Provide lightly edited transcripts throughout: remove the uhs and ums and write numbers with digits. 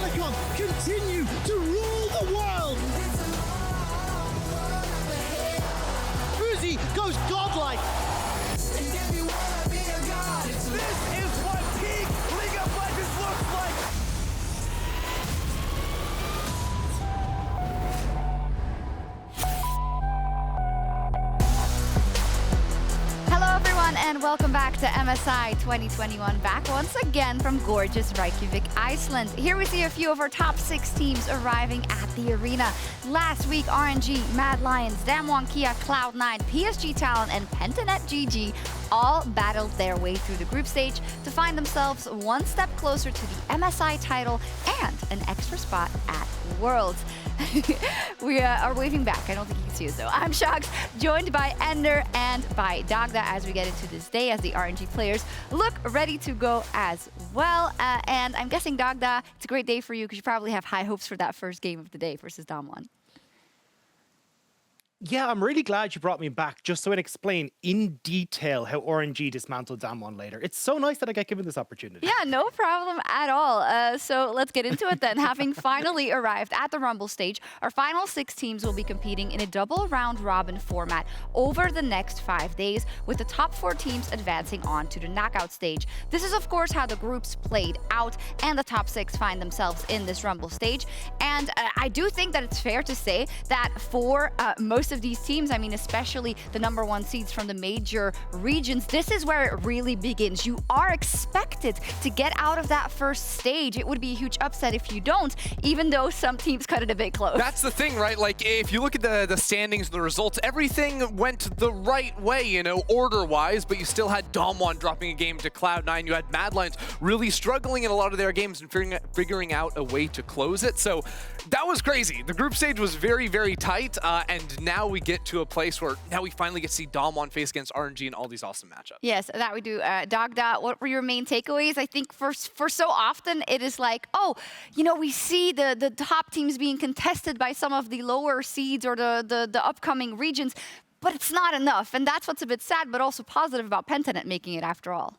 Telecom continue to rule the world. Fuzi goes godlike. This is what peak League of Legends looks like! Hello everyone and welcome back to MSI 2021, back once again from gorgeous Reykjavik, Iceland. Here we see a few of our top 6 teams arriving at the arena. Last week, RNG, Mad Lions, DWG KIA, Cloud9, PSG Talent and Pentanet GG all battled their way through the group stage to find themselves one step closer to the MSI title and an extra spot at Worlds. We are waving back. I don't think you can see us though. I'm Sjokz, joined by Ender and by Dagda as we get into this day as the RNG players look ready to go as well. And I'm guessing, Dagda, it's a great day for you because you probably have high hopes for that first game of the day versus Damwon. Yeah, I'm really glad you brought me back just so I can explain in detail how RNG dismantled Damwon later. It's so nice that I get given this opportunity. Yeah, no problem at all. So let's get into it then. Having finally arrived at the Rumble stage, our final 6 teams will be competing in a double round robin format over the next 5 days, with the top 4 teams advancing on to the knockout stage. This is of course how the groups played out, and the top 6 find themselves in this Rumble stage. And I do think that it's fair to say that for most of these teams, I mean especially the #1 seeds from the major regions, this is where it really begins. You are expected to get out of that first stage. It would be a huge upset if you don't, even though some teams cut it a bit close. That's the thing, right? Like, if you look at the standings and the results, everything went the right way, you know, order-wise, but you still had Damwon dropping a game to Cloud9. You had Mad Lions really struggling in a lot of their games and figuring out a way to close it. So that was crazy. The group stage was very, very tight, and now we get to a place where now we finally get to see Damwon face against RNG and all these awesome matchups. Yes, that we do. Dagda, what were your main takeaways? I think for so often it is like, oh, you know, we see the top teams being contested by some of the lower seeds or the upcoming regions, but it's not enough. And that's what's a bit sad, but also positive about Pentanet making it after all.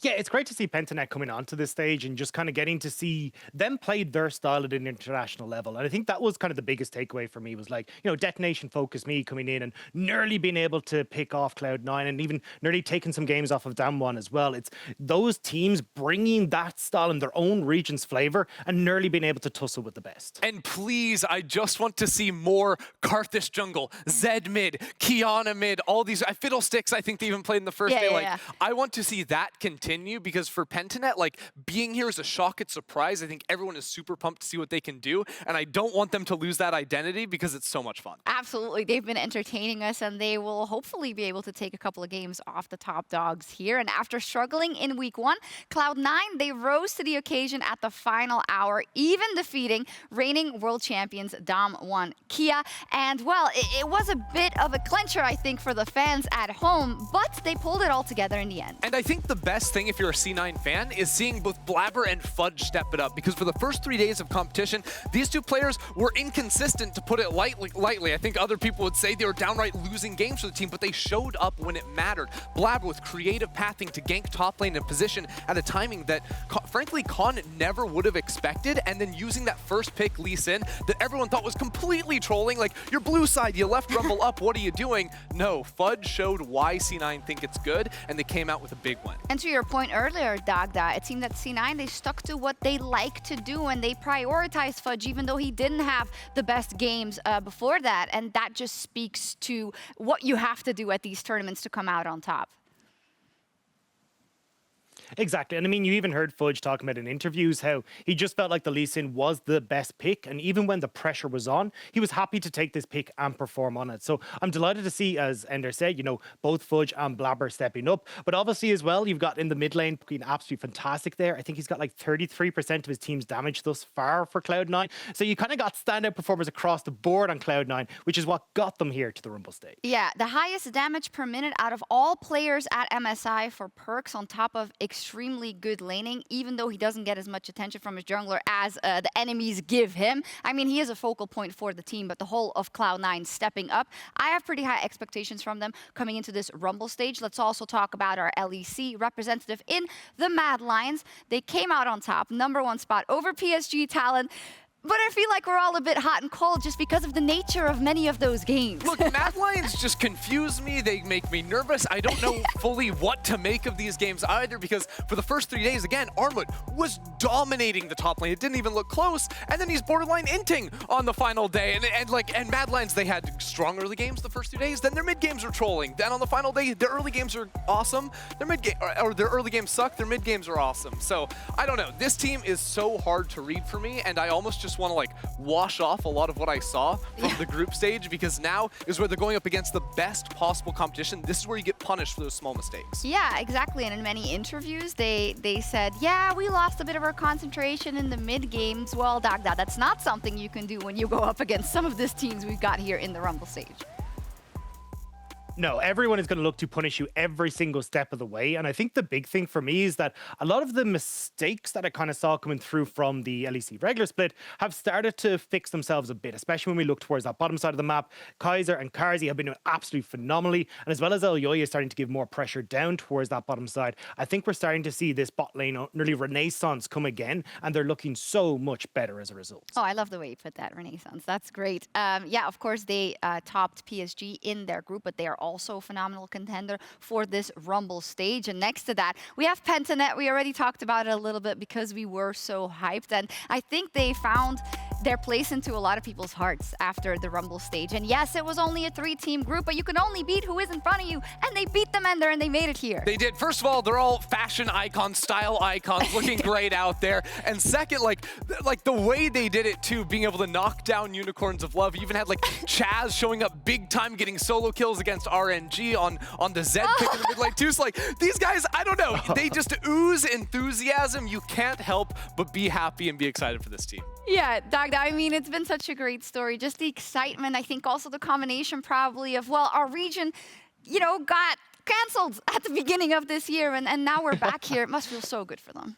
Yeah, it's great to see Pentanet coming onto this stage and just kind of getting to see them play their style at an international level. And I think that was kind of the biggest takeaway for me, was like, you know, Detonation focused me coming in and nearly being able to pick off Cloud9 and even nearly taking some games off of Damwon as well. It's those teams bringing that style in their own region's flavor and nearly being able to tussle with the best. And please, I just want to see more Karthus jungle, Zed mid, Kiana mid, all these Fiddlesticks. I think they even played in the first day. I want to see that continue, because for Pentanet, like, being here is a shock and surprise. I think everyone is super pumped to see what they can do, and I don't want them to lose that identity because it's so much fun. Absolutely. They've been entertaining us, and they will hopefully be able to take a couple of games off the top dogs here. And after struggling in week 1, Cloud9, they rose to the occasion at the final hour, even defeating reigning world champions DWG KIA. And well, it was a bit of a clincher, I think, for the fans at home, but they pulled it all together in the end. And I think the best thing, if you're a C9 fan, is seeing both Blabber and Fudge step it up, because for the first 3 days of competition, these two players were inconsistent, to put it lightly. I think other people would say they were downright losing games for the team, but they showed up when it mattered. Blabber with creative pathing to gank top lane and position at a timing that, frankly, Con never would have expected, and then using that first pick Lee Sin that everyone thought was completely trolling, like, your blue side, you left Rumble up, what are you doing? No, Fudge showed why C9 think it's good, and they came out with a big win. And to your point earlier, Dagda, it seemed that C9, they stuck to what they like to do, and they prioritized Fudge, even though he didn't have the best games before that. And that just speaks to what you have to do at these tournaments to come out on top. Exactly. And I mean, you even heard Fudge talking about in interviews how he just felt like the Lee Sin was the best pick. And even when the pressure was on, he was happy to take this pick and perform on it. So I'm delighted to see, as Ender said, you know, both Fudge and Blabber stepping up. But obviously as well, you've got in the mid lane being absolutely fantastic there. I think he's got like 33% of his team's damage thus far for Cloud9. So you kind of got standout performers across the board on Cloud9, which is what got them here to the Rumble stage. Yeah, the highest damage per minute out of all players at MSI for Perks, on top of extreme extremely good laning, even though he doesn't get as much attention from his jungler as the enemies give him. I mean, he is a focal point for the team, but the whole of Cloud9 stepping up. I have pretty high expectations from them coming into this Rumble stage. Let's also talk about our LEC representative in the Mad Lions. They came out on top, #1 spot over PSG Talon. But I feel like we're all a bit hot and cold just because of the nature of many of those games. Look, Mad Lions just confuse me. They make me nervous. I don't know fully what to make of these games either, because for the first 3 days, again, Armut was dominating the top lane. It didn't even look close. And then he's borderline inting on the final day. And Mad Lions, they had strong early games the first 2 days. Then their mid games were trolling. Then on the final day, their early games are awesome. Their early games suck. Their mid games are awesome. So I don't know. This team is so hard to read for me, and I almost just want to like wash off a lot of what I saw from the group stage, because now is where they're going up against the best possible competition. This is where you get punished for those small mistakes. Yeah, exactly. And in many interviews, they said, yeah, we lost a bit of our concentration in the mid games. Well, Dagda, that's not something you can do when you go up against some of these teams we've got here in the Rumble stage. No, everyone is going to look to punish you every single step of the way. And I think the big thing for me is that a lot of the mistakes that I kind of saw coming through from the LEC regular split have started to fix themselves a bit, especially when we look towards that bottom side of the map. Kaiser and Karzi have been doing absolutely phenomenally. And as well as Elyoya is starting to give more pressure down towards that bottom side, I think we're starting to see this bot lane nearly renaissance come again. And they're looking so much better as a result. Oh, I love the way you put that, renaissance. That's great. Yeah, of course, they topped PSG in their group, but they are also a phenomenal contender for this Rumble stage. And next to that, we have Pentanet. We already talked about it a little bit because we were so hyped. And I think they found their place into a lot of people's hearts after the Rumble stage. And yes, it was only a 3-team group, but you can only beat who is in front of you. And they beat them and they made it here. They did. First of all, they're all fashion icons, style icons, looking great out there. And second, like the way they did it too, being able to knock down Unicorns of Love. You even had like Chaz showing up big time, getting solo kills against RNG on the Zed pick in the mid lane too. So like these guys, I don't know, they just ooze enthusiasm. You can't help but be happy and be excited for this team. Yeah, Dagda, I mean, it's been such a great story. Just the excitement. I think also the combination probably of, well, our region, you know, got canceled at the beginning of this year, and now we're back here. It must feel so good for them.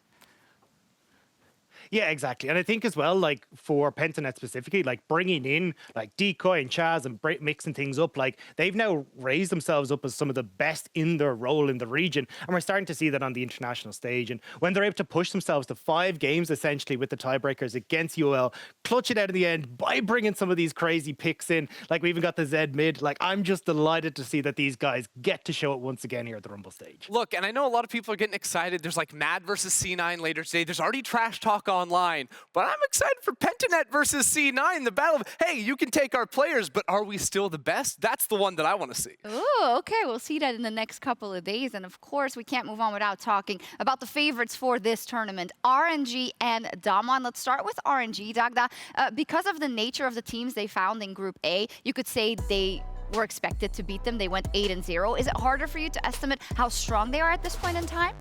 Yeah, exactly. And I think as well, like for Pentanet specifically, like bringing in like Decoy and Chaz and mixing things up, like they've now raised themselves up as some of the best in their role in the region. And we're starting to see that on the international stage. And when they're able to push themselves to 5 games essentially with the tiebreakers against UOL, clutch it out in the end by bringing some of these crazy picks in. Like we even got the Zed mid. Like I'm just delighted to see that these guys get to show it once again here at the Rumble stage. Look, and I know a lot of people are getting excited. There's like Mad versus C9 later today. There's already trash talk online, but I'm excited for Pentanet versus C9, the battle of, hey, you can take our players, but are we still the best? That's the one that I want to see. Oh, okay. We'll see that in the next couple of days. And of course, we can't move on without talking about the favorites for this tournament, RNG and Damwon. Let's start with RNG, Dagda. Because of the nature of the teams they found in Group A, you could say they were expected to beat them. They went 8-0. Is it harder for you to estimate how strong they are at this point in time?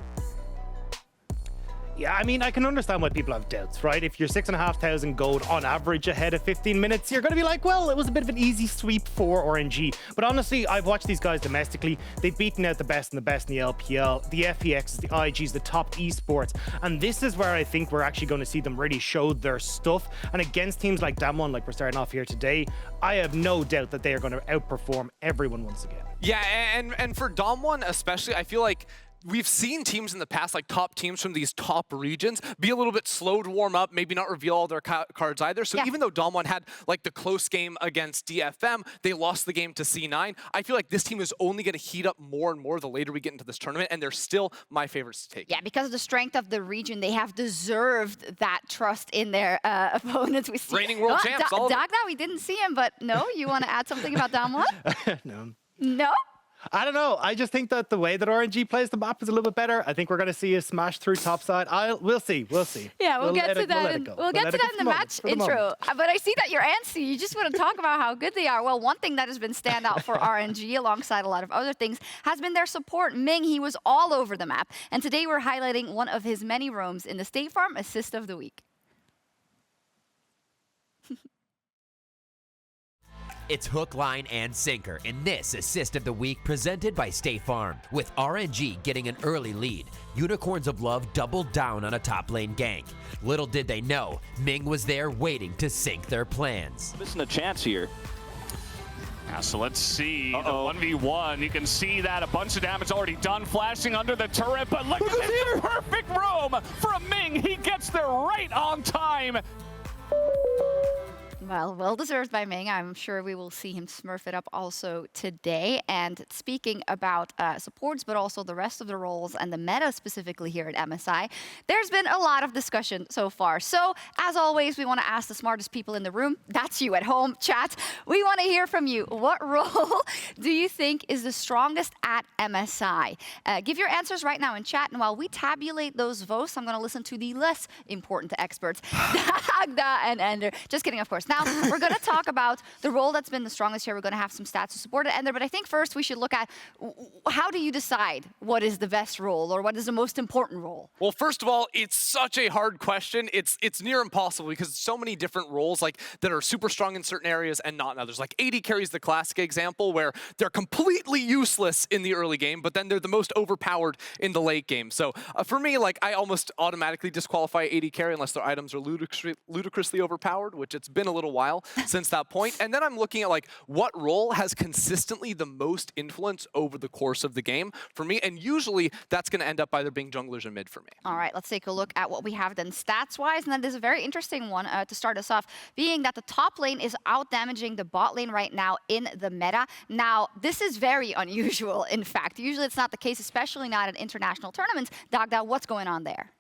Yeah, I mean, I can understand why people have doubts, right? If you're 6,500 gold on average ahead of 15 minutes, you're going to be like, well, it was a bit of an easy sweep for RNG. But honestly, I've watched these guys domestically. They've beaten out the best and the best in the LPL, the FEXs, the IGs, the top esports. And this is where I think we're actually going to see them really show their stuff. And against teams like Damwon, like we're starting off here today, I have no doubt that they are going to outperform everyone once again. Yeah, and for Damwon especially, I feel like we've seen teams in the past, like top teams from these top regions, be a little bit slow to warm up, maybe not reveal all their cards either. So even though Damwon had like the close game against DFM, they lost the game to C9. I feel like this team is only going to heat up more and more the later we get into this tournament, and they're still my favorites to take. Yeah, because of the strength of the region, they have deserved that trust in their opponents. We see reigning world champs. Dagda, we didn't see him, but no, you want to add something about Damwon? No. No? I don't know. I just think that the way that RNG plays the map is a little bit better. I think we're going to see a smash through topside. We'll see. We'll see. Yeah, we'll get to that. We'll get to that in the match intro. But I see that you're antsy. You just want to talk about how good they are. Well, one thing that has been standout for RNG, alongside a lot of other things, has been their support. Ming, he was all over the map. And today we're highlighting one of his many roams in the State Farm Assist of the Week. It's hook, line, and sinker in this Assist of the Week presented by State Farm. With RNG getting an early lead, Unicorns of Love doubled down on a top lane gank. Little did they know, Ming was there waiting to sink their plans. Missing a chance here. Yeah, so let's see the 1v1. You can see that a bunch of damage already done, flashing under the turret, but look at this perfect roam from Ming. He gets there right on time. Well deserved by Ming. I'm sure we will see him smurf it up also today. And speaking about supports, but also the rest of the roles and the meta specifically here at MSI, there's been a lot of discussion so far. So as always, we want to ask the smartest people in the room. That's you at home, chat. We want to hear from you. What role do you think is the strongest at MSI? Give your answers right now in chat. And while we tabulate those votes, I'm going to listen to the less important experts, Dagda and Ender. Just kidding, of course. Now, we're going to talk about the role that's been the strongest here. We're going to have some stats to support it, Ender. But I think first we should look at how do you decide what is the best role or what is the most important role? Well, first of all, it's such a hard question. It's near impossible because so many different roles like that are super strong in certain areas and not in others. Like AD carries the classic example where they're completely useless in the early game, but then they're the most overpowered in the late game. So for me, like I almost automatically disqualify AD carry unless their items are ludicrously overpowered, which it's been a little while since that point. And then I'm looking at like what role has consistently the most influence over the course of the game for me. And usually that's going to end up either being junglers or mid for me. All right, let's take a look at what we have then stats-wise. And then there's a very interesting one to start us off, being that the top lane is out-damaging the bot lane right now in the meta. Now, this is very unusual, in fact. Usually it's not the case, especially not at international tournaments. Dagda, what's going on there?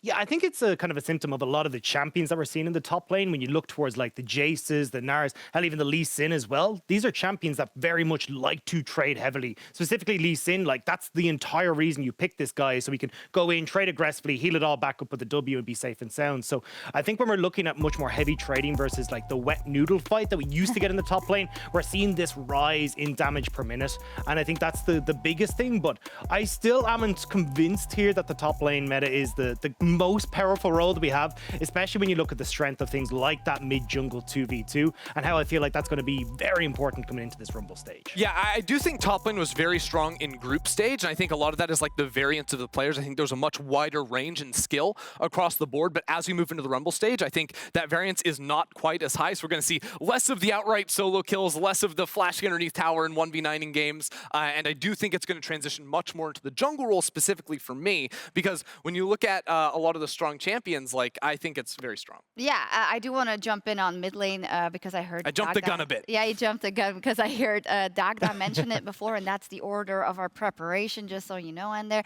Yeah, I think it's a kind of a symptom of a lot of the champions that we're seeing in the top lane. When you look towards like the Jaces, the Nars, and even the Lee Sin as well, these are champions that very much like to trade heavily. Specifically Lee Sin, like that's the entire reason you pick this guy, so we can go in, trade aggressively, heal it all back up with the W and be safe and sound. So I think when we're looking at much more heavy trading versus like the wet noodle fight that we used to get in the top lane, we're seeing this rise in damage per minute. And I think that's the biggest thing, but I still aren't convinced here that the top lane meta is the most powerful role that we have, especially when you look at the strength of things like that mid-jungle 2v2 and how I feel like that's going to be very important coming into this Rumble stage. Yeah, I do think top lane was very strong in group stage, and I think a lot of that is like the variance of the players. I think there's a much wider range and skill across the board, but as we move into the Rumble stage, I think that variance is not quite as high, so we're going to see less of the outright solo kills, less of the flashing underneath tower in 1v9 in games, and I do think it's going to transition much more into the jungle role specifically for me, because when you look at a lot of the strong champions, like I think it's very strong. Yeah, I do want to jump in on mid lane because I heard I jumped the gun a bit. Yeah, you jumped the gun because I heard Dagda mention it before, and that's the order of our preparation, just so you know, and there.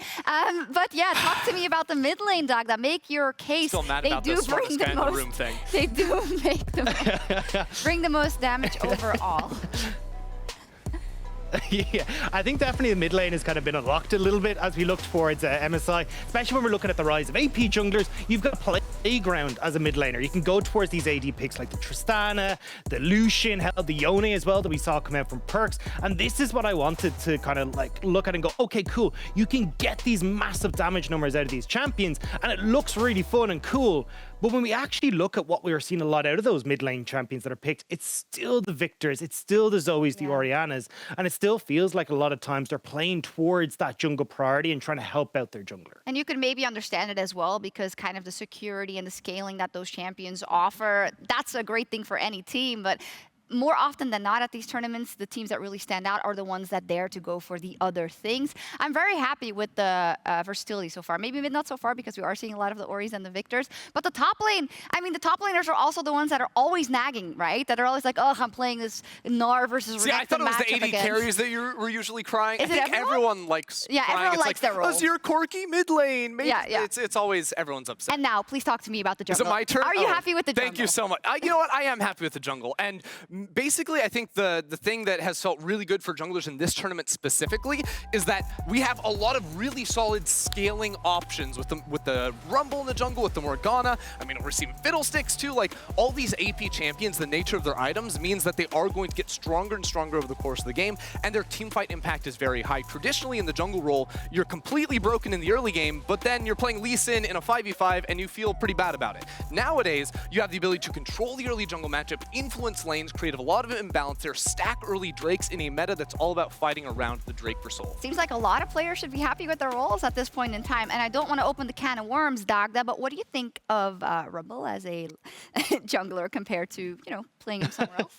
But yeah, talk to me about the mid lane, Dagda. Make your case. Still mad about the smartest guy in the room thing. They do make bring the most damage overall. Yeah, I think definitely the mid lane has kind of been unlocked a little bit as we look towards MSI, especially when we're looking at the rise of AP junglers. You've got a playground as a mid laner. You can go towards these AD picks like the Tristana, the Lucian, hell, the Yone as well that we saw come out from Perks. And this is what I wanted to kind of like look at and go, okay, cool. You can get these massive damage numbers out of these champions and it looks really fun and cool. But when we actually look at what we are seeing a lot out of those mid lane champions that are picked, it's still the Victors, it's still the Zoes, the Orianas, and it still feels like a lot of times they're playing towards that jungle priority and trying to help out their jungler. And you can maybe understand it as well because kind of the security and the scaling that those champions offer, that's a great thing for any team, but more often than not at these tournaments, the teams that really stand out are the ones that dare to go for the other things. I'm very happy with the versatility so far. Maybe not so far because we are seeing a lot of the Oris and the Victors. But the top lane, I mean, the top laners are also the ones that are always nagging, right? That are always like, oh, I'm playing this Nar versus Renekton matchup. I thought it was the AD carries that you were usually crying. Is I think everyone likes crying. Everyone likes their role. Oh, so you're Corky mid lane. Maybe yeah. It's always everyone's upset. And now, please talk to me about the jungle. Is it my turn? Are you happy with the jungle? Thank you so much. You know what? I am happy with the jungle. And basically, I think the thing that has felt really good for junglers in this tournament specifically is that we have a lot of really solid scaling options with the Rumble in the jungle, with the Morgana. I mean, we're seeing Fiddlesticks too. Like, all these AP champions, the nature of their items means that they are going to get stronger and stronger over the course of the game, and their teamfight impact is very high. Traditionally, in the jungle role, you're completely broken in the early game, but then you're playing Lee Sin in a 5v5 and you feel pretty bad about it. Nowadays, you have the ability to control the early jungle matchup, influence lanes, create a lot of imbalance there, stack early Drakes in a meta that's all about fighting around the Drake for soul. Seems like a lot of players should be happy with their roles at this point in time. And I don't want to open the can of worms, Dagda, but what do you think of Rumble as a jungler compared to, you know, playing him somewhere else?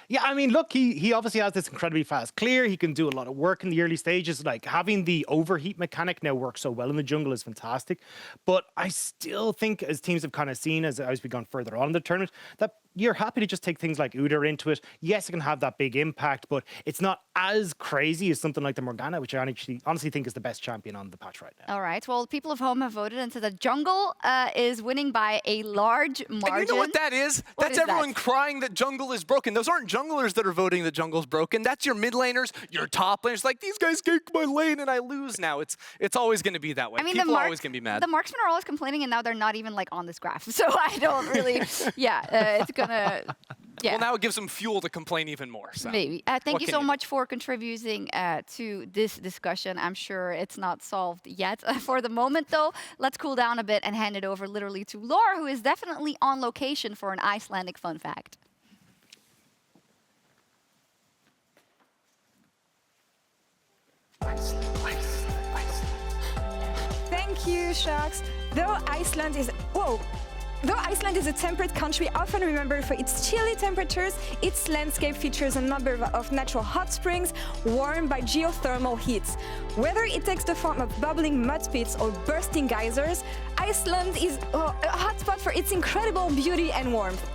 Yeah, I mean, look, he obviously has this incredibly fast clear. He can do a lot of work in the early stages. Like, having the overheat mechanic now work so well in the jungle is fantastic. But I still think, as teams have kind of seen as we've gone further on in the tournament, that you're happy to just take things like Udyr into it. Yes, it can have that big impact, but it's not as crazy as something like the Morgana, which I honestly think is the best champion on the patch right now. All right. Well, people of home have voted, and so the jungle is winning by a large margin. And you know what that is? That's everyone crying that jungle is broken. Those aren't junglers that are voting that jungle's broken. That's your mid laners, your top laners. Like, these guys gank my lane and I lose now. It's always going to be that way. I mean, people are always going to be mad. The marksmen are always complaining, and now they're not even like on this graph. So I don't really. Yeah, it's gonna. Yeah. Well, now it gives them fuel to complain even more. So. Maybe. Thank you so much for contributing to this discussion. I'm sure it's not solved yet for the moment, though. Let's cool down a bit and hand it over literally to Laure, who is definitely on location for an Icelandic fun fact. Thank you, Sjokz. Though Iceland is a temperate country, often remembered for its chilly temperatures, its landscape features a number of natural hot springs warmed by geothermal heat. Whether it takes the form of bubbling mud pits or bursting geysers, Iceland is a hotspot for its incredible beauty and warmth.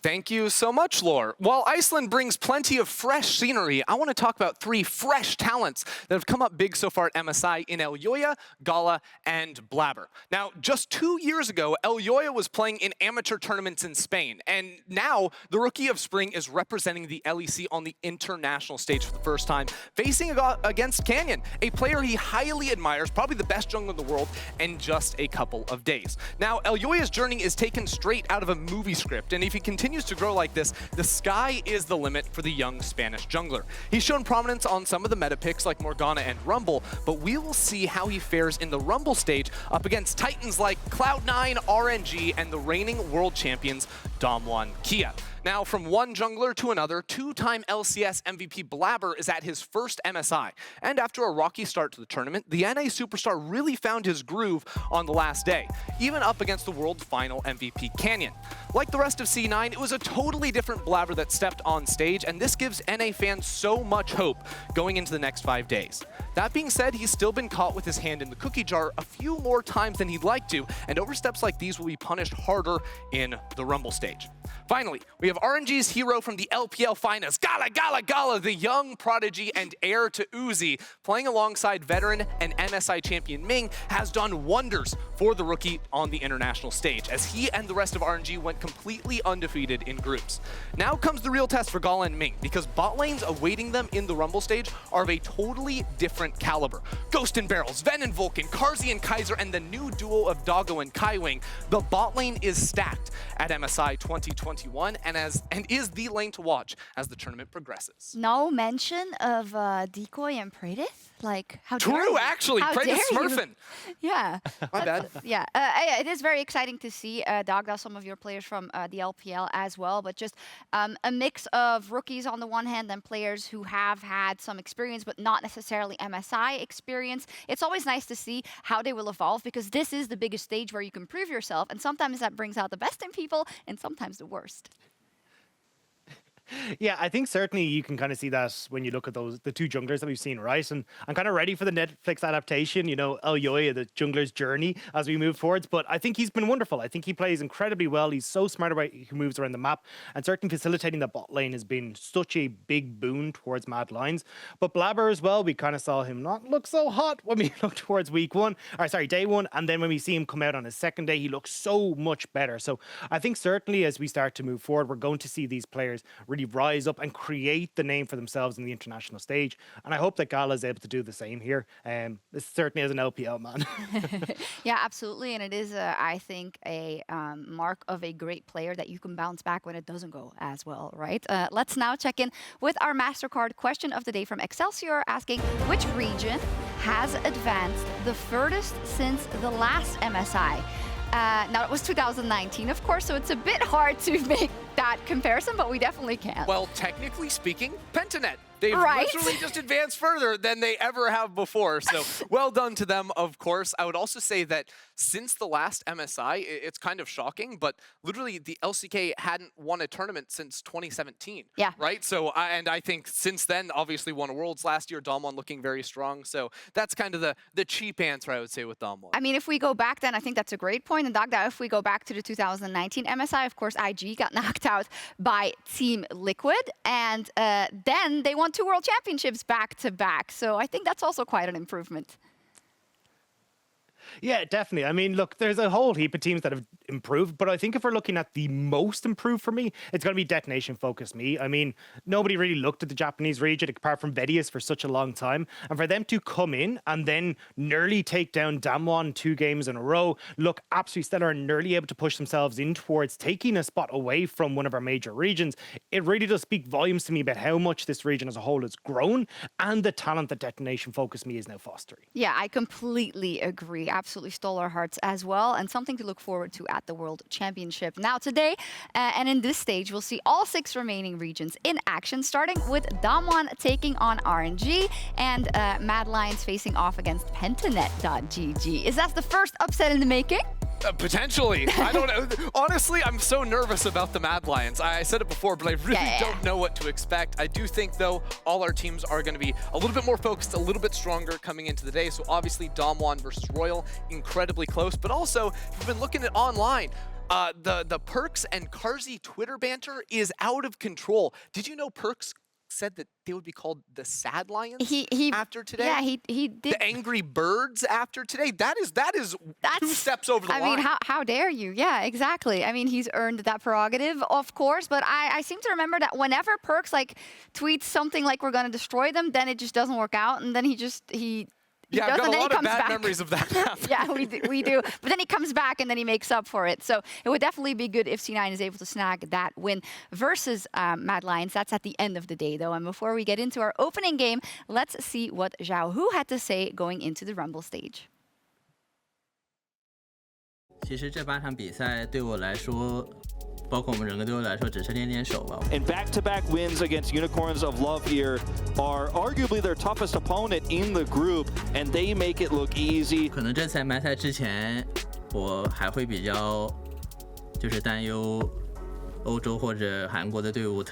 Thank you so much, Laure. While Iceland brings plenty of fresh scenery, I want to talk about 3 fresh talents that have come up big so far at MSI in Elyoya, Gala, and Blabber. Now, just 2 years ago, Elyoya was playing in amateur tournaments in Spain, and now the Rookie of Spring is representing the LEC on the international stage for the first time, facing against Canyon, a player he highly admires, probably the best jungler in the world, in just a couple of days. Now, Elyoya's journey is taken straight out of a movie script, and if he continues to grow like this, the sky is the limit for the young Spanish jungler. He's shown prominence on some of the meta picks like Morgana and Rumble, but we will see how he fares in the Rumble stage up against titans like Cloud9, RNG, and the reigning world champions DWG KIA. Now, from one jungler to another, 2-time LCS MVP Blabber is at his first MSI. And after a rocky start to the tournament, the NA superstar really found his groove on the last day, even up against the world final MVP Canyon. Like the rest of C9, it was a totally different Blabber that stepped on stage, and this gives NA fans so much hope going into the next 5 days. That being said, he's still been caught with his hand in the cookie jar a few more times than he'd like to, and oversteps like these will be punished harder in the Rumble stage. Finally, we have RNG's hero from the LPL finals, Gala, the young prodigy and heir to Uzi, playing alongside veteran and MSI champion Ming, has done wonders for the rookie on the international stage, as he and the rest of RNG went completely undefeated in groups. Now comes the real test for Gala and Ming, because bot lanes awaiting them in the Rumble stage are of a totally different caliber. Ghost and Barrels, Ven and Vulcan, Karzi and Kaiser, and the new duo of Doggo and Kaiwing. The bot lane is stacked at MSI 2021 and is the lane to watch as the tournament progresses. No mention of Decoy and Predith? Like, how dare you? True, actually. Predith smurfing. Yeah. My bad. Yeah. It is very exciting to see, Dagda, some of your players from the LPL as well, but just a mix of rookies on the one hand and players who have had some experience but not necessarily MSI experience. It's always nice to see how they will evolve, because this is the biggest stage where you can prove yourself, and sometimes that brings out the best in people and sometimes the worst. Yeah, I think certainly you can kind of see that when you look at the two junglers that we've seen, right? And I'm kind of ready for the Netflix adaptation, El Yoya, the jungler's journey as we move forwards. But I think he's been wonderful. I think he plays incredibly well. He's so smart about he moves around the map, and certainly facilitating the bot lane has been such a big boon towards Mad Lions. But Blabber as well, we kind of saw him not look so hot when we looked towards day one, and then when we see him come out on his second day, he looks so much better. So I think certainly as we start to move forward, we're going to see these players really rise up and create the name for themselves in the international stage. And I hope that Gala is able to do the same here. This certainly is an LPL man. Yeah, absolutely. And it is, I think, a mark of a great player that you can bounce back when it doesn't go as well, right? Let's now check in with our MasterCard question of the day from Excelsior, asking which region has advanced the furthest since the last MSI? Now, it was 2019, of course, so it's a bit hard to make that comparison, but we definitely can. Well, technically speaking, Pentanet. They've Right? literally just advanced further than they ever have before. So well done to them, of course. I would also say that since the last MSI, it's kind of shocking, but literally the LCK hadn't won a tournament since 2017. Yeah. Right? So, and I think since then, obviously won a Worlds last year, Damwon looking very strong. So that's kind of the cheap answer, I would say, with Damwon. I mean, if we go back then, I think that's a great point. And Dagda, if we go back to the 2019 MSI, of course, IG got knocked out by Team Liquid. And then they won 2 World Championships back to back. So I think that's also quite an improvement. Yeah, definitely. I mean, look, there's a whole heap of teams that have improved, but I think if we're looking at the most improved for me, it's going to be Detonation Focus Me. I mean, nobody really looked at the Japanese region apart from Vedius for such a long time. And for them to come in and then nearly take down Damwon 2 games in a row, look absolutely stellar and nearly able to push themselves in towards taking a spot away from one of our major regions, it really does speak volumes to me about how much this region as a whole has grown and the talent that Detonation Focus Me is now fostering. Yeah, I completely agree. Absolutely stole our hearts as well, and something to look forward to at the World Championship. Now today, and in this stage, we'll see all 6 remaining regions in action, starting with Damwon taking on RNG and Mad Lions facing off against Pentanet.gg. Is that the first upset in the making? Potentially. I don't know. Honestly, I'm so nervous about the Mad Lions. I said it before, but I really don't know what to expect. I do think, though, all our teams are going to be a little bit more focused, a little bit stronger coming into the day. So obviously, Damwon versus Royal, incredibly close. But also, if you've been looking at online, the Perks and Carzzy Twitter banter is out of control. Did you know Perks said that they would be called the Sad Lions after today? Yeah, he did. The Angry Birds after today? That's 2 steps over the line. I mean, how dare you? Yeah, exactly. I mean, he's earned that prerogative, of course, but I seem to remember that whenever Perks tweets something like we're going to destroy them, then it just doesn't work out, and then he yeah, I've got a lot of bad memories of that happening. Yeah, we do. But then he comes back and then he makes up for it. So it would definitely be good if C9 is able to snag that win versus Mad Lions. That's at the end of the day, though. And before we get into our opening game, let's see what Zhao Hu had to say going into the Rumble stage. 其实这8场比赛对我来说，包括我们整个队伍来说，只是练练手吧。 And back-to-back wins against Unicorns of Love here are arguably their toughest opponent in the group, and they make it look easy. 可能这次MSI赛之前，我还会比较就是担忧欧洲或者韩国的队伍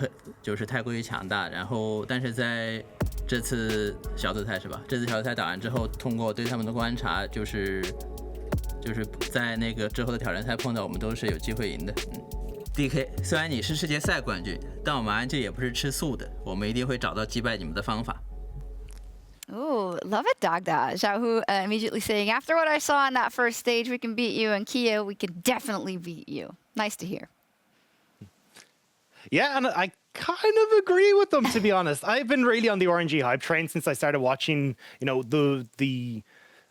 就是太过于强大，然后但是在这次小组赛是吧？这次小组赛打完之后，通过对他们的观察，就是在那个之后的挑战赛碰到我们都是有机会赢的。DK， 虽然你是世界赛冠军，但我们RNG也不是吃素的，我们一定会找到击败你们的方法。 Oh, love it, Dagda. Zhao Hu immediately saying, after what I saw in that first stage, we can beat you, and KIA, we can definitely beat you. Nice to hear. Yeah, and I kind of agree with them, to be honest. I've been really on the RNG hype train since I started watching, the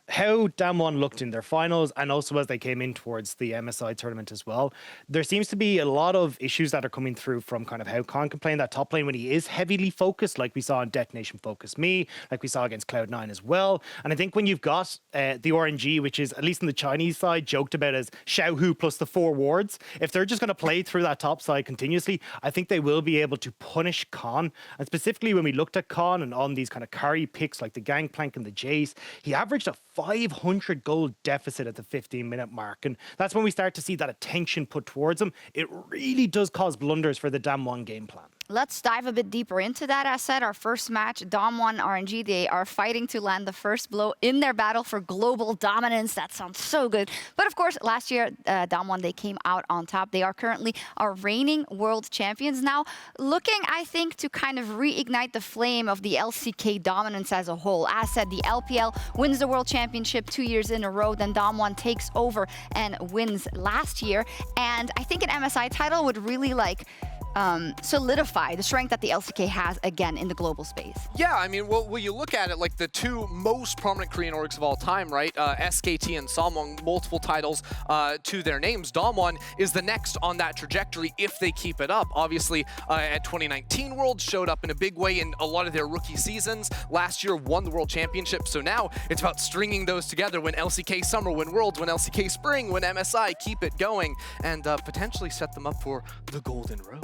how Damwon looked in their finals and also as they came in towards the MSI tournament as well. There seems to be a lot of issues that are coming through from kind of how Khan can play in that top lane when he is heavily focused, like we saw in Detonation Focus Me, like we saw against Cloud9 as well. And I think when you've got the RNG, which is, at least on the Chinese side, joked about as Zhao Hu plus the 4 wards, if they're just going to play through that top side continuously, I think they will be able to punish Khan. And specifically when we looked at Khan and on these kind of carry picks like the Gangplank and the Jace, he averaged a 500 gold deficit at the 15-minute mark. And that's when we start to see that attention put towards him. It really does cause blunders for the Damwon game plan. Let's dive a bit deeper into that. As said, our first match, Dom1 RNG, they are fighting to land the first blow in their battle for global dominance. That sounds so good. But of course, last year, Dom1, they came out on top. They are currently our reigning world champions now, looking, I think, to kind of reignite the flame of the LCK dominance as a whole. As said, the LPL wins the world championship 2 years in a row. Then Dom1 takes over and wins last year. And I think an MSI title would really solidify the strength that the LCK has again in the global space. Yeah, I mean, well, when you look at it, like the two most prominent Korean orgs of all time, right? SKT and Samwon, multiple titles to their names. Dom1 is the next on that trajectory if they keep it up. Obviously, at 2019 Worlds, showed up in a big way in a lot of their rookie seasons. Last year, won the World Championship. So now it's about stringing those together. When LCK Summer, when Worlds, when LCK Spring, when MSI, keep it going and potentially set them up for the Golden Road.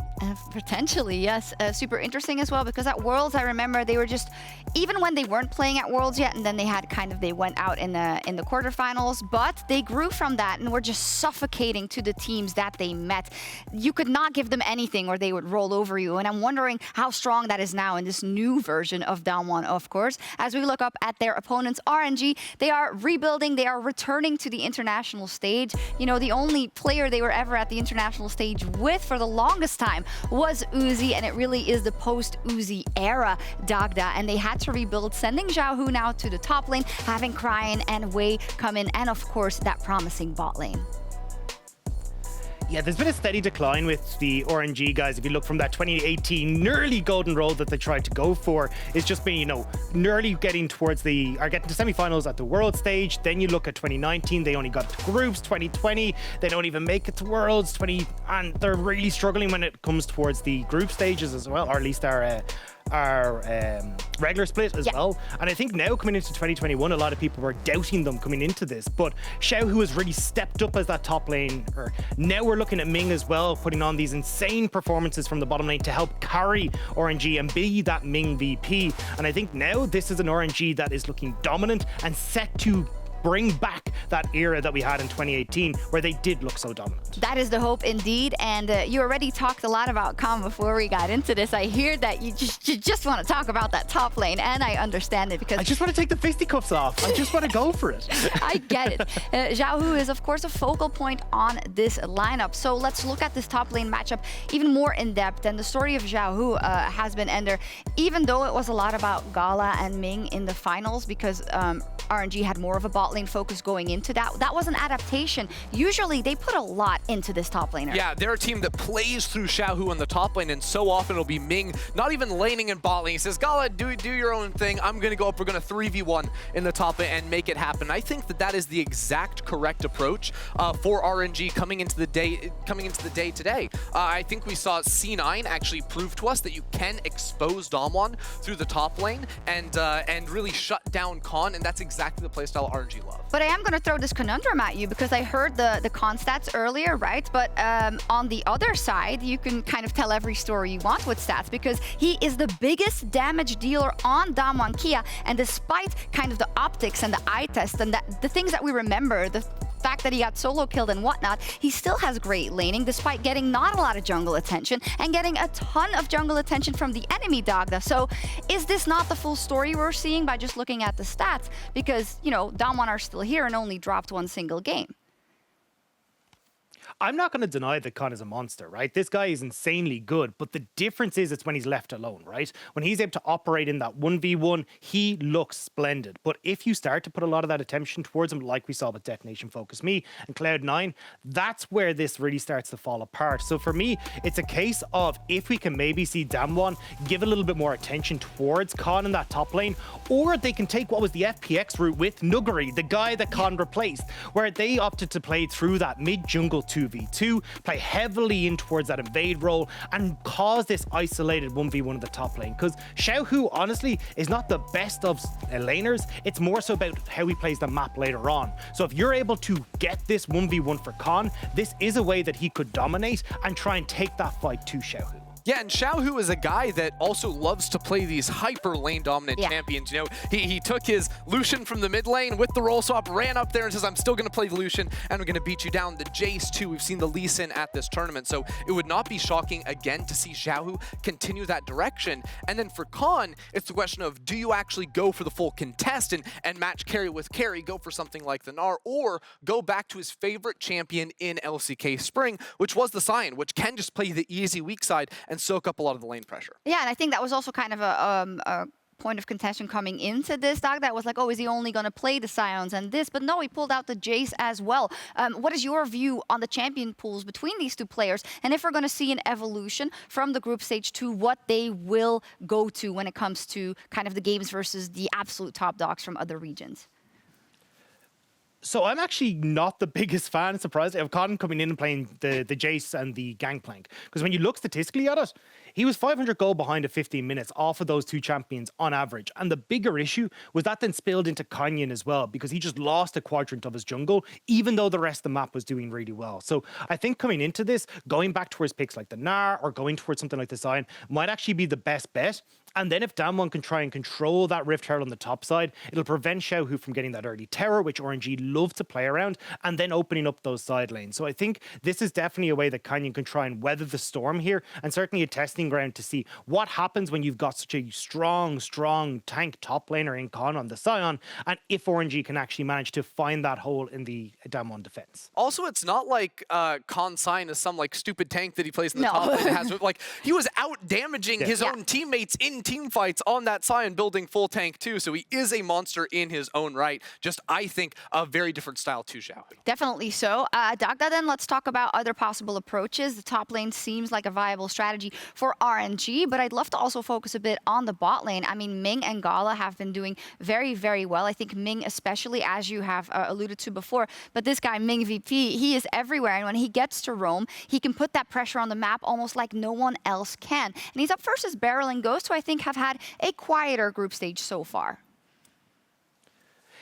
Potentially, yes. Super interesting as well, because at Worlds, I remember they were just, even when they weren't playing at Worlds yet, and then they went out in the quarterfinals, but they grew from that and were just suffocating to the teams that they met. You could not give them anything or they would roll over you. And I'm wondering how strong that is now in this new version of Dom1, of course. As we look up at their opponents, RNG, they are rebuilding, they are returning to the international stage. You know, the only player they were ever at the international stage with for the longest time was Uzi, and it really is the post-Uzi era Dagda, and they had to rebuild, sending Xiaohu now to the top lane, having Cryan and Wei come in, and of course that promising bot lane. Yeah, there's been a steady decline with the RNG guys. If you look from that 2018 nearly golden road that they tried to go for, it's just been, nearly getting towards getting to semifinals at the world stage. Then you look at 2019, they only got to groups. 2020, they don't even make it to worlds. And they're really struggling when it comes towards the group stages as well, or at least our regular split as well. And I think now coming into 2021, a lot of people were doubting them coming into this, but Xiaohu has really stepped up as that top lane. Now we're looking at Ming as well, putting on these insane performances from the bottom lane to help carry RNG and be that Ming VP. And I think now this is an RNG that is looking dominant and set to bring back that era that we had in 2018 where they did look so dominant. That is the hope indeed. And you already talked a lot about Khan before we got into this. I hear that you just want to talk about that top lane, and I understand it because I just want to take the fisticuffs off. I just want to go for it. I get it. Xiaohu is of course a focal point on this lineup. So let's look at this top lane matchup even more in depth. And the story of Xiaohu has been Ender, even though it was a lot about Gala and Ming in the finals, because RNG had more of a bot lane focus going into that. That was an adaptation. Usually they put a lot into this top laner. Yeah, they're a team that plays through Xiaohu in the top lane, and so often it'll be Ming not even laning in bot lane. He says, Gala, do your own thing. I'm going to go up. We're going to 3v1 in the top lane and make it happen. I think that is the exact correct approach for RNG coming into the day today. I think we saw C9 actually prove to us that you can expose Dom1 through the top lane and really shut down Khan, and that's exactly the playstyle RNG love. But I am going to throw this conundrum at you because I heard the Khan stats earlier, right? But on the other side, you can kind of tell every story you want with stats because he is the biggest damage dealer on Dom1 KIA, and despite kind of the optics and the eye test and the things that we remember, the fact that he got solo killed and whatnot, he still has great laning despite getting not a lot of jungle attention and getting a ton of jungle attention from the enemy Dagda. So is this not the full story we're seeing by just looking at the stats? Because, Dom1 are still here and only dropped one single game. I'm not going to deny that Khan is a monster, right? This guy is insanely good, but the difference is it's when he's left alone, right? When he's able to operate in that 1v1, he looks splendid. But if you start to put a lot of that attention towards him, like we saw with Detonation Focus Me and Cloud9, that's where this really starts to fall apart. So for me, it's a case of if we can maybe see Damwon give a little bit more attention towards Khan in that top lane, or they can take what was the FPX route with Nuguri, the guy that Khan replaced, where they opted to play through that mid-jungle 2v2, play heavily in towards that invade role, and cause this isolated 1v1 at the top lane. Because Xiaohu, honestly, is not the best of laners. It's more so about how he plays the map later on. So if you're able to get this 1v1 for Khan, this is a way that he could dominate and try and take that fight to Xiaohu. Yeah, and Xiaohu is a guy that also loves to play these hyper lane dominant champions. You know, he took his Lucian from the mid lane with the roll swap, ran up there and says, I'm still going to play Lucian and I'm going to beat you down. The Jace too, we've seen the Lee Sin at this tournament, so it would not be shocking again to see Xiaohu continue that direction. And then for Khan, it's the question of, do you actually go for the full contest and match carry with carry, go for something like the Gnar, or go back to his favorite champion in LCK Spring, which was the Sion, which can just play the easy weak side and soak up a lot of the lane pressure. Yeah, and I think that was also kind of a point of contention coming into this. Dagda was like, oh, is he only going to play the Sions and this? But no, he pulled out the Jace as well. What is your view on the champion pools between these two players? And if we're going to see an evolution from the group stage to what they will go to when it comes to kind of the games versus the absolute top dogs from other regions? So I'm actually not the biggest fan, surprised, of Khan coming in and playing the Jace and the Gangplank. Because when you look statistically at it, he was 500 gold behind at 15 minutes off of those two champions on average. And the bigger issue was that then spilled into Canyon as well, because he just lost a quadrant of his jungle, even though the rest of the map was doing really well. So I think coming into this, going back towards picks like the Gnar or going towards something like the Sion might actually be the best bet. And then if Damwon can try and control that Rift Herald on the top side, it'll prevent Xiaohu from getting that early terror, which RNG love to play around, and then opening up those side lanes. So I think this is definitely a way that Canyon can try and weather the storm here, and certainly a testing ground to see what happens when you've got such a strong tank top laner in Khan on the Sion, and if RNG can actually manage to find that hole in the Damwon defense. Also, it's not like Khan Sion is some like stupid tank that he plays in the top lane. Has, like, he was out damaging his own teammates in team fights on that Sion, building full tank too, so he is a monster in his own right. Just, I think, a very different style to Xiao. Definitely so. Dagda, then let's talk about other possible approaches. The top lane seems like a viable strategy for RNG, but I'd love to also focus a bit on the bot lane. I mean, Ming and Gala have been doing very, very well. I think Ming especially, as you have alluded to before, but this guy, Ming VP, he is everywhere, and when he gets to roam, he can put that pressure on the map almost like no one else can. And he's up first as Beryl and Ghost, who I think have had a quieter group stage so far.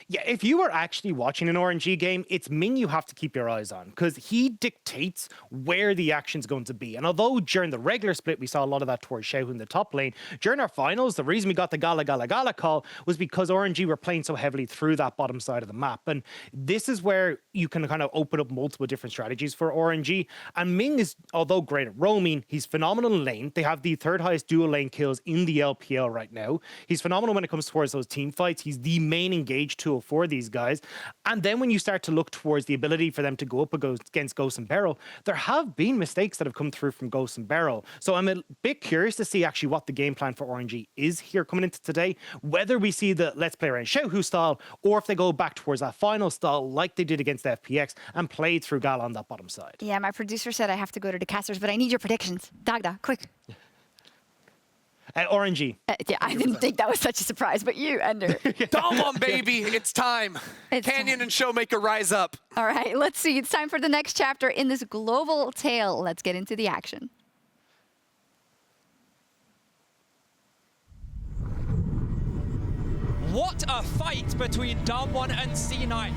Yeah, if you were actually watching an RNG game, it's Ming you have to keep your eyes on, because he dictates where the action's going to be. And although during the regular split, we saw a lot of that towards Xiaohu in the top lane, during our finals, the reason we got the Gala call was because RNG were playing so heavily through that bottom side of the map. And this is where you can kind of open up multiple different strategies for RNG. And Ming is, although great at roaming, he's phenomenal in lane. They have the third highest dual lane kills in the LPL right now. He's phenomenal when it comes towards those team fights. He's the main engaged tool for these guys. And then when you start to look towards the ability for them to go up against Ghost and Beryl, there have been mistakes that have come through from Ghost and Beryl. So I'm a bit curious to see actually what the game plan for RNG is here coming into today, whether we see the let's play around Xiaohu style, or if they go back towards that final style like they did against FPX and play through Gala on that bottom side. Yeah, my producer said I have to go to the casters, but I need your predictions. Dagda, quick. RNG. Yeah, I didn't think that was such a surprise, but you, Ender. Damwon, baby, it's time. Canyon and Showmaker rise up. All right, let's see. It's time for the next chapter in this global tale. Let's get into the action. What a fight between Damwon and C9.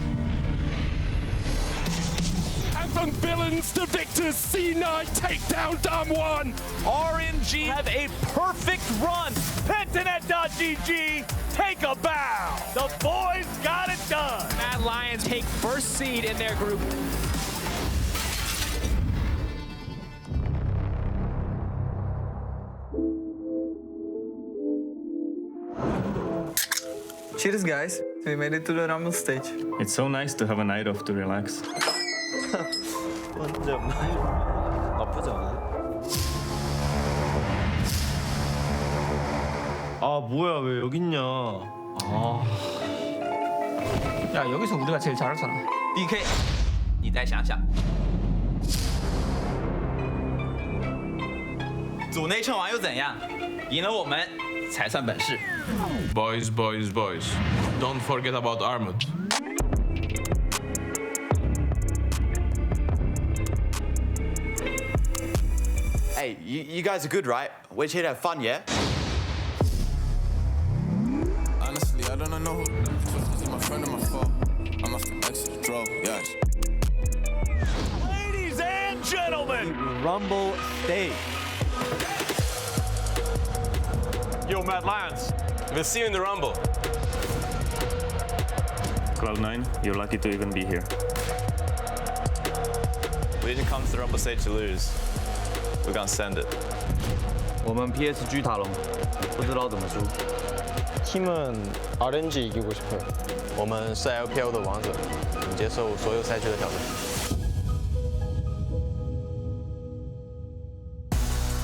And from villains to victors, C9 take down Damwon. RNG have a perfect run. Pentanet.GG, take a bow. The boys got it done. Mad Lions take first seed in their group. Cheers, guys. We made it to the Rumble stage. It's so nice to have a night off to relax. 완전 나쁘지 않아? 아 뭐야 왜 여기 있냐? 야 여기서 우리가 제일 잘하잖아. DK， 你再想想，组内称王又怎样？赢了我们才算本事。Boys, boys, boys, don't forget about Armut. Hey, you guys are good, right? We're here to have fun, yeah? Honestly, I don't know who. Is it my friend or my foe? I must have exited the draw, yes. Ladies and gentlemen, Rumble stage. Yo, Mad Lions, we'll see you in the Rumble. Cloud9, you're lucky to even be here. We didn't come to the Rumble stage to lose. We're gonna send it. 我们 PSG 塔隆不知道怎么输。 팀은 RNG 이기고 싶어요. 我们是 LPL 的王者，接受所有赛区的挑战。